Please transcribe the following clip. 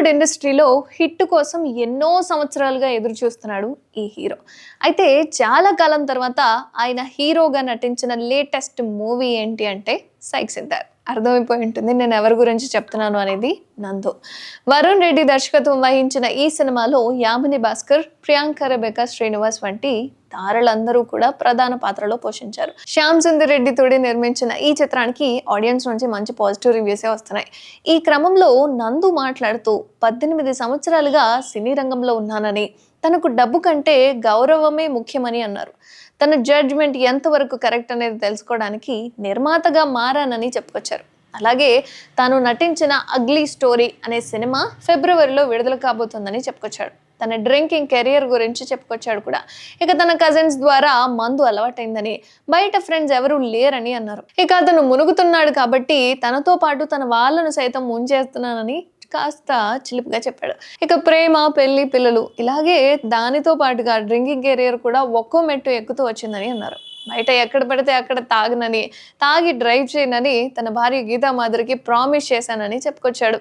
టాలీవుడ్ ఇండస్ట్రీలో హిట్ కోసం ఎన్నో సంవత్సరాలుగా ఎదురు చూస్తున్నాడు ఈ హీరో. అయితే చాలా కాలం తర్వాత ఆయన హీరోగా నటించిన లేటెస్ట్ మూవీ ఏంటి అంటే 'సైక్ సిద్ధార్థ్'. అర్థమైపోయి ఉంటుంది నేను ఎవరి గురించి చెప్తున్నాను అనేది. నందు. వరుణ్ రెడ్డి దర్శకత్వం వహించిన ఈ సినిమాలో యామిని భాస్కర్, ప్రియాంక రెబెకా శ్రీనివాస్ వంటి తారలందరూ కూడా ప్రధాన పాత్రలో పోషించారు. శ్యామ్ సుందర్ రెడ్డి తోడి నిర్మించిన ఈ చిత్రానికి ఆడియన్స్ నుంచి మంచి పాజిటివ్ రివ్యూసే వస్తున్నాయి. ఈ క్రమంలో నందు మాట్లాడుతూ 18 సంవత్సరాలుగా సినీ రంగంలో ఉన్నానని, తనకు డబ్బు కంటే గౌరవమే ముఖ్యమని అన్నారు. తన జడ్జ్మెంట్ ఎంతవరకు కరెక్ట్ అనేది తెలుసుకోవడానికి నిర్మాతగా మారానని చెప్పుకొచ్చారు. అలాగే తాను నటించిన అగ్లీ స్టోరీ అనే సినిమా ఫిబ్రవరిలో విడుదల కాబోతుందని చెప్పుకొచ్చాడు. తన డ్రింకింగ్ కెరియర్ గురించి చెప్పుకొచ్చాడు కూడా. ఇక తన కజిన్స్ ద్వారా మందు అలవాటైందని, బయట ఫ్రెండ్స్ ఎవరూ లేరని అన్నారు. ఇక అతను మునుగుతున్నాడు కాబట్టి తనతో పాటు తన వాళ్ళను సైతం ముంచేస్తున్నానని కాస్త చిలిపిగా చెప్పాడు. ఇక ప్రేమ, పెళ్లి, పిల్లలు ఇలాగే దానితో పాటుగా డ్రింకింగ్ కెరియర్ కూడా ఒక్కో మెట్టు ఎక్కుతూ వచ్చిందని అన్నారు. బయట ఎక్కడ పడితే అక్కడ తాగి డ్రైవ్ చేయనని తన భార్య గీతా మాధురికి ప్రామిస్ చేశానని చెప్పుకొచ్చాడు.